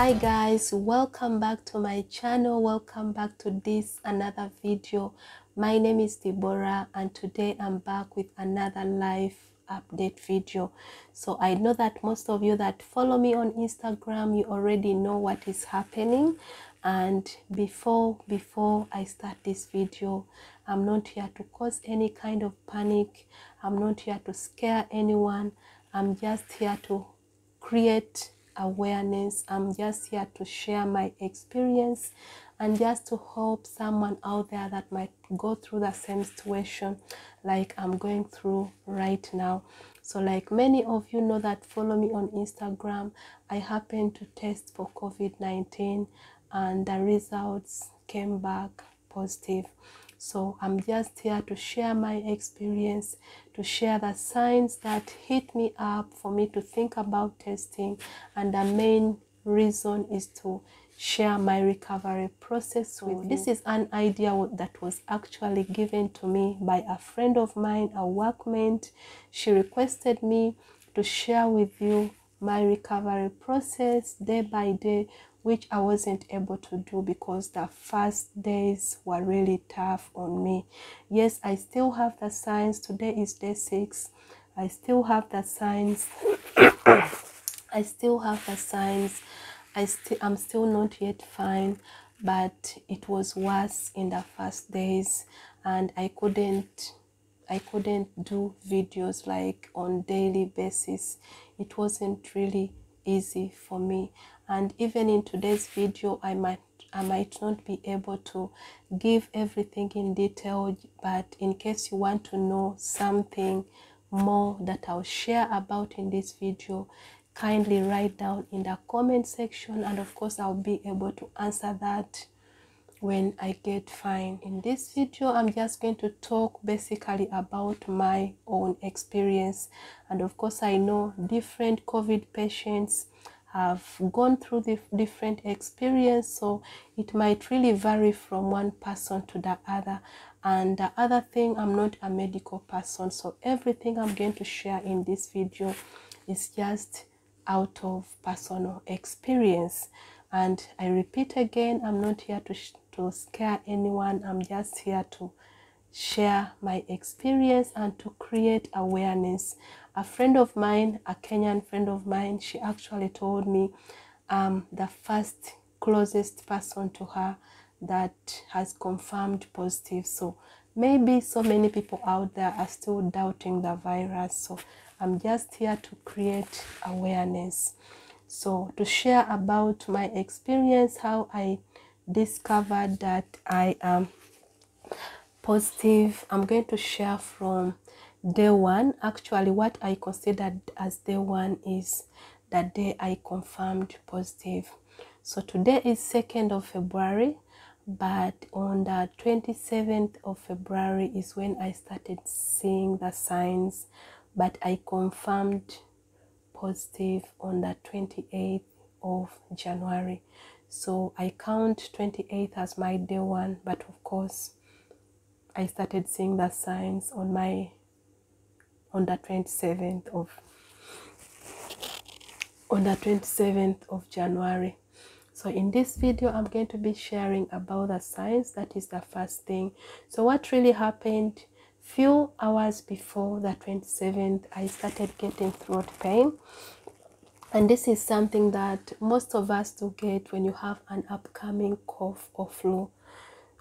Hi guys, welcome back to my channel. Welcome back to this another video. My name is Deborah and today I'm back with another live update video. So I know that most of you that follow me on Instagram, you already know what is happening. And before I start this video, I'm not here to cause any kind of panic. I'm not here to scare anyone. I'm just here to create awareness. I'm just here to share my experience and just to help someone out there that might go through the same situation like I'm going through right now. So like many of you know that follow me on Instagram, I happened to test for COVID-19 and the results came back positive. So I'm just here to share my experience, to share the signs that hit me up for me to think about testing, and the main reason is to share my recovery process with you. This is an idea that was actually given to me by a friend of mine, a workmate. She requested me to share with you my recovery process day by day, which I wasn't able to do because the first days were really tough on me. Yes, I still have the signs. Today is day 6. I still have the signs. I still have the signs. I'm still not yet fine, but it was worse in the first days, and I couldn't do videos like on daily basis. It wasn't really easy for me, and even in today's video I might not be able to give everything in detail, but in case you want to know something more that I'll share about in this video, kindly write down in the comment section, and of course I'll be able to answer that when I get fine. In this video I'm just going to talk basically about my own experience, and of course I know different COVID patients have gone through the different experience, so it might really vary from one person to the other. And the other thing, I'm not a medical person, so everything I'm going to share in this video is just out of personal experience. And I repeat again, I'm not here to scare anyone. I'm just here to share my experience and to create awareness. A friend of mine, a Kenyan friend of mine, she actually told me the first closest person to her that has confirmed positive. So maybe so many people out there are still doubting the virus. So I'm just here to create awareness. So to share about my experience, how I discovered that I am positive, I'm going to share from day 1. Actually, what I considered as day 1 is the day I confirmed positive. So today is 2nd of February, but on the 27th of February is when I started seeing the signs, but I confirmed positive on the 28th of January. So I count 28th as my day 1, but of course I started seeing the signs on the 27th of January. So in this video I'm going to be sharing about the signs. That is the first thing. So what really happened, few hours before the 27th, I started getting throat pain. And this is something that most of us do get when you have an upcoming cough or flu.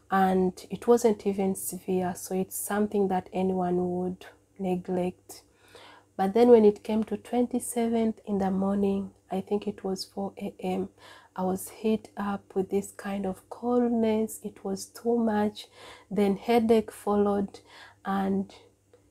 And it wasn't even severe, so it's something that anyone would neglect. But then when it came to 27th in the morning, I think it was 4 a.m., I was hit up with this kind of coldness. It was too much. Then headache followed, and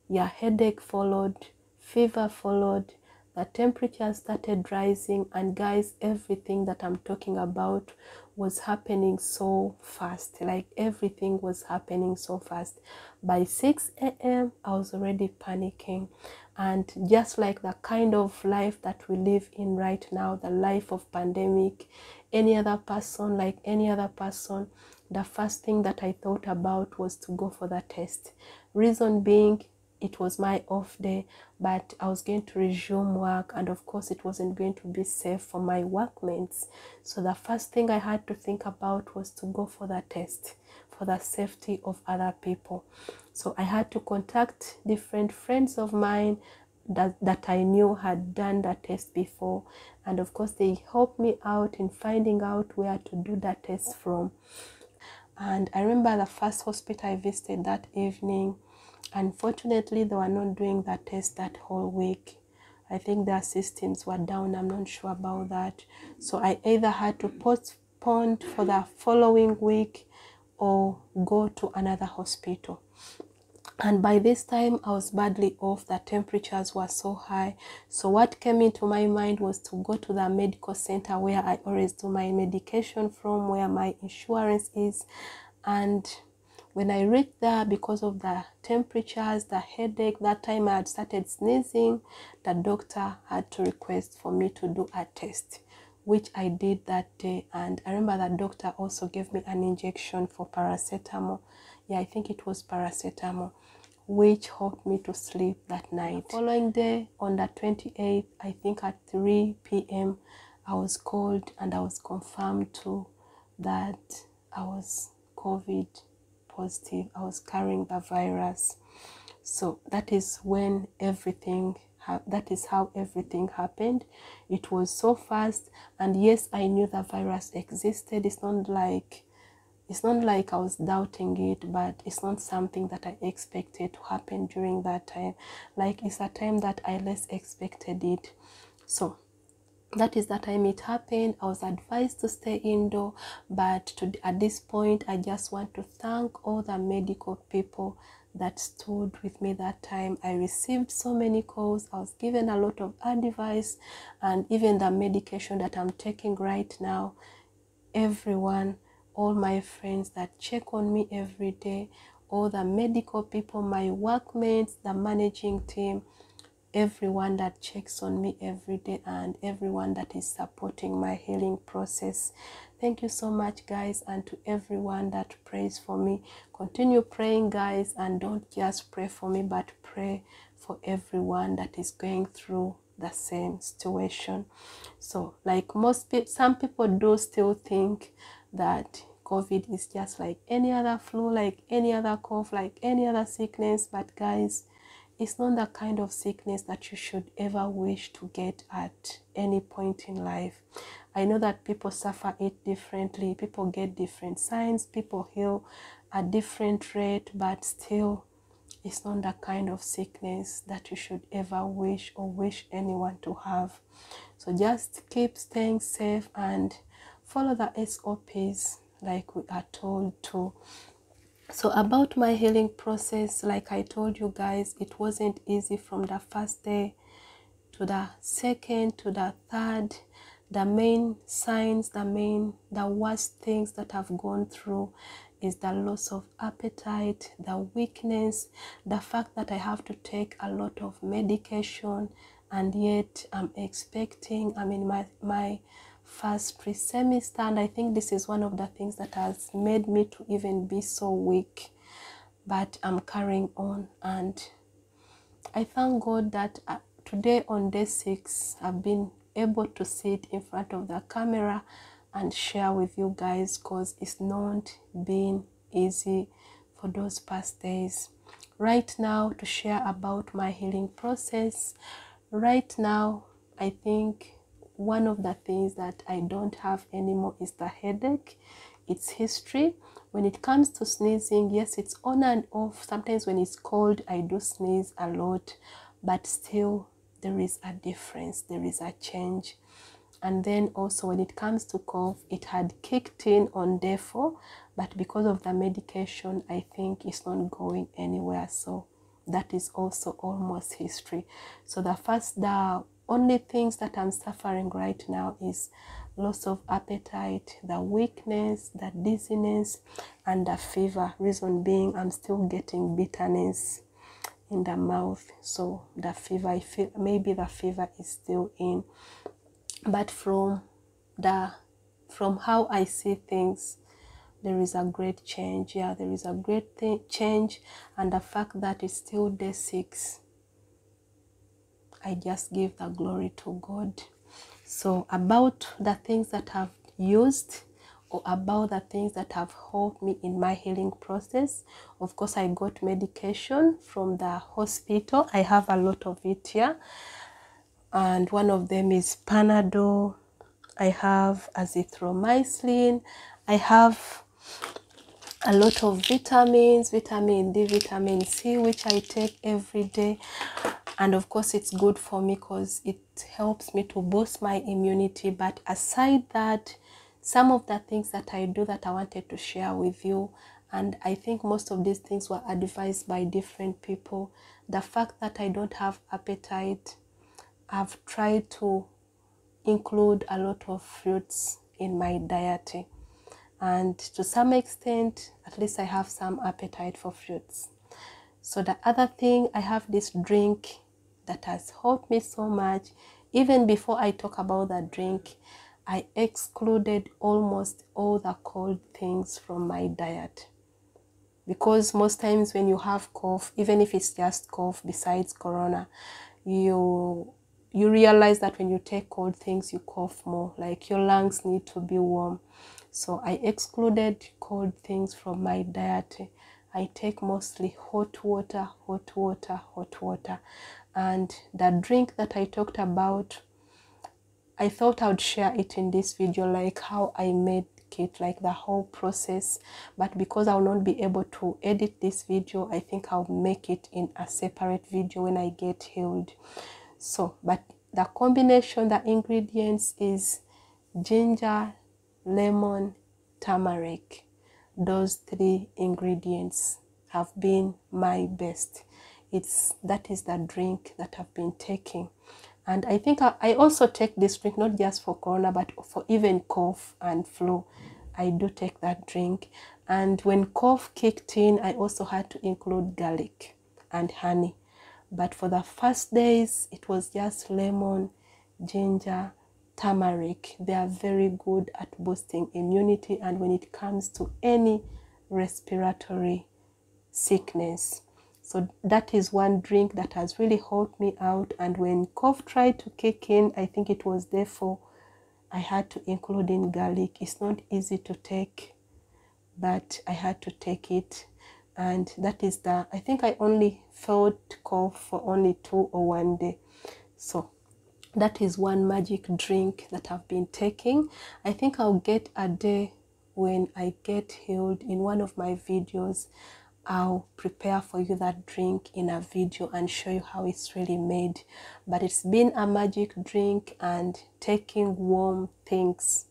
headache followed, fever followed, the temperature started rising, and guys, everything that I'm talking about was happening so fast. Like everything was happening so fast. By 6 a.m. I was already panicking. And just like the kind of life that we live in right now, the life of pandemic, any other person, like any other person, the first thing that I thought about was to go for the test. Reason being, it was my off day, but I was going to resume work, and of course it wasn't going to be safe for my workmates. So the first thing I had to think about was to go for the test for the safety of other people. So I had to contact different friends of mine that I knew had done the test before, and of course they helped me out in finding out where to do the test from. And I remember the first hospital I visited that evening, unfortunately they were not doing the test that whole week. I think their systems were down, I'm not sure about that. So I either had to postpone for the following week or go to another hospital. And by this time I was badly off, the temperatures were so high. So what came into my mind was to go to the medical center where I always do my medication from, where my insurance is. And when I reached there, because of the temperatures, the headache, that time I had started sneezing, the doctor had to request for me to do a test, which I did that day. And I remember the doctor also gave me an injection for paracetamol. Yeah, I think it was paracetamol, which helped me to sleep that night. The following day, on the 28th, I think at 3 p.m., I was called and I was confirmed to that I was COVID positive. I was carrying the virus. So that is when everything, that is how everything happened. It was so fast, and yes, I knew the virus existed. It's not like I was doubting it, but it's not something that I expected to happen during that time. Like, it's a time that I less expected it. So that is the time it happened. I was advised to stay indoor, but at this point I just want to thank all the medical people that stood with me that time. I received so many calls, I was given a lot of advice, and even the medication that I'm taking right now, everyone, all my friends that check on me every day, all the medical people, my workmates, the managing team, everyone that checks on me every day, and everyone that is supporting my healing process. Thank you so much, guys, and to everyone that prays for me. Continue praying, guys, and don't just pray for me, but pray for everyone that is going through the same situation. So like some people do still think that COVID is just like any other flu, like any other cough, like any other sickness. But guys, it's not the kind of sickness that you should ever wish to get at any point in life. I know that people suffer it differently, people get different signs, people heal at different rate, but still, it's not the kind of sickness that you should ever wish or wish anyone to have. So just keep staying safe and follow the SOPs like we are told to. So about my healing process, like I told you guys, it wasn't easy from the first day to the second to the third. The main signs, the worst things that I've gone through is the loss of appetite, the weakness, the fact that I have to take a lot of medication, and yet I'm in my first pre-semester, and I think this is one of the things that has made me to even be so weak. But I'm carrying on, and I thank God that today on day 6 I've been able to sit in front of the camera and share with you guys, because it's not been easy for those past days. Right now, to share about my healing process, right now I think one of the things that I don't have anymore is the headache. It's history. When it comes to sneezing, yes, it's on and off. Sometimes when it's cold, I do sneeze a lot, but still there is a difference, there is a change. And then also when it comes to cough, it had kicked in on day 4, but because of the medication, I think it's not going anywhere. So that is also almost history. So the only things that I'm suffering right now is loss of appetite, the weakness, the dizziness, and the fever. Reason being, I'm still getting bitterness in the mouth. So the fever, I feel maybe the fever is still in. But from how I see things, there is a great change. Yeah, there is a great change, and the fact that it's still day 6, I just give the glory to God. So about the things that I've used, or about the things that have helped me in my healing process, of course I got medication from the hospital. I have a lot of it here, and one of them is Panadol. I have azithromycin. I have a lot of vitamins, vitamin D, vitamin C, which I take every day. And of course it's good for me because it helps me to boost my immunity. But aside that, some of the things that I do that I wanted to share with you, and I think most of these things were advised by different people. The fact that I don't have appetite, I've tried to include a lot of fruits in my diet, and to some extent, at least I have some appetite for fruits. So the other thing, I have this drink that has helped me so much. Even before I talk about that drink, I excluded almost all the cold things from my diet, because most times when you have cough, even if it's just cough besides corona, you realize that when you take cold things, you cough more, like your lungs need to be warm. So I excluded cold things from my diet. I take mostly hot water, hot water, hot water. And the drink that I talked about, I thought I would share it in this video, like how I made it, like the whole process. But because I will not be able to edit this video, I think I'll make it in a separate video when I get healed. So, but the combination, the ingredients is ginger, lemon, turmeric. Those 3 ingredients have been my best. That is the drink that I've been taking. And I think I also take this drink not just for corona, but for even cough and flu. I do take that drink. And when cough kicked in, I also had to include garlic and honey. But for the first days, it was just lemon, ginger, turmeric. They are very good at boosting immunity, and when it comes to any respiratory sickness. So that is one drink that has really helped me out. And when cough tried to kick in, I think it was therefore I had to include in garlic. It's not easy to take, but I had to take it. And that is I think I only felt cough for only 2 or 1 day. So that is one magic drink that I've been taking. I think I'll get a day when I get healed. In one of my videos, I'll prepare for you that drink in a video and show you how it's really made. But it's been a magic drink, and taking warm things,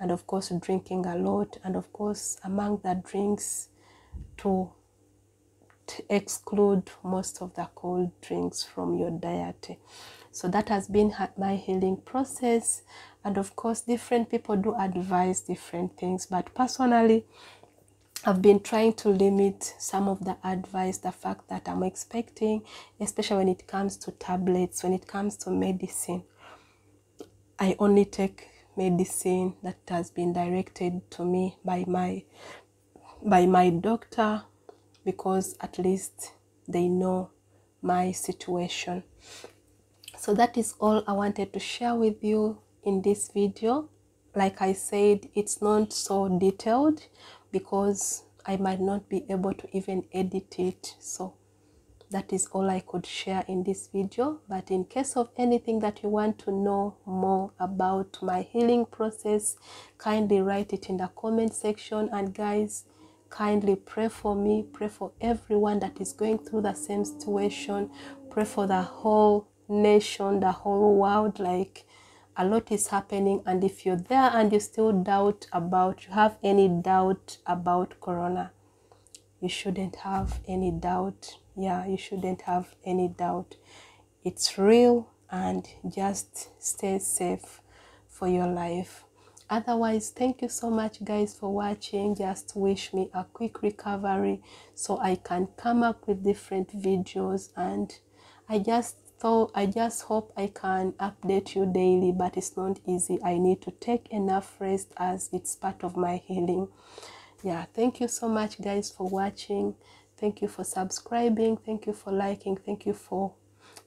and of course drinking a lot, and of course among the drinks to exclude most of the cold drinks from your diet. So that has been my healing process. And of course different people do advise different things, but personally I've been trying to limit some of the advice, the fact that I'm expecting, especially when it comes to tablets, when it comes to medicine. I only take medicine that has been directed to me by my doctor, because at least they know my situation. So that is all I wanted to share with you in this video. Like I said, it's not so detailed because I might not be able to even edit it. So that is all I could share in this video. But in case of anything that you want to know more about my healing process, kindly write it in the comment section. And guys, kindly pray for me, pray for everyone that is going through the same situation, pray for the whole nation, the whole world. Like, a lot is happening, and if you're there and you still have any doubt about corona, you shouldn't have any doubt. Yeah, you shouldn't have any doubt. It's real, and just stay safe for your life. Otherwise, thank you so much guys for watching. Just wish me a quick recovery so I can come up with different videos. And I just So I just hope I can update you daily, but it's not easy. I need to take enough rest as it's part of my healing. Yeah, thank you so much guys for watching. Thank you for subscribing. Thank you for liking. Thank you for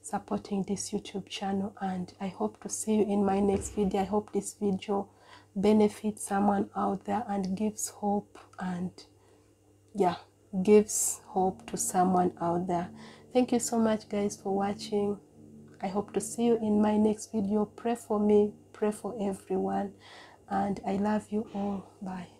supporting this YouTube channel, and I hope to see you in my next video. I hope this video benefits someone out there and gives hope, and yeah, gives hope to someone out there. Thank you so much guys for watching. I hope to see you in my next video. Pray for me, pray for everyone, and I love you all. Bye.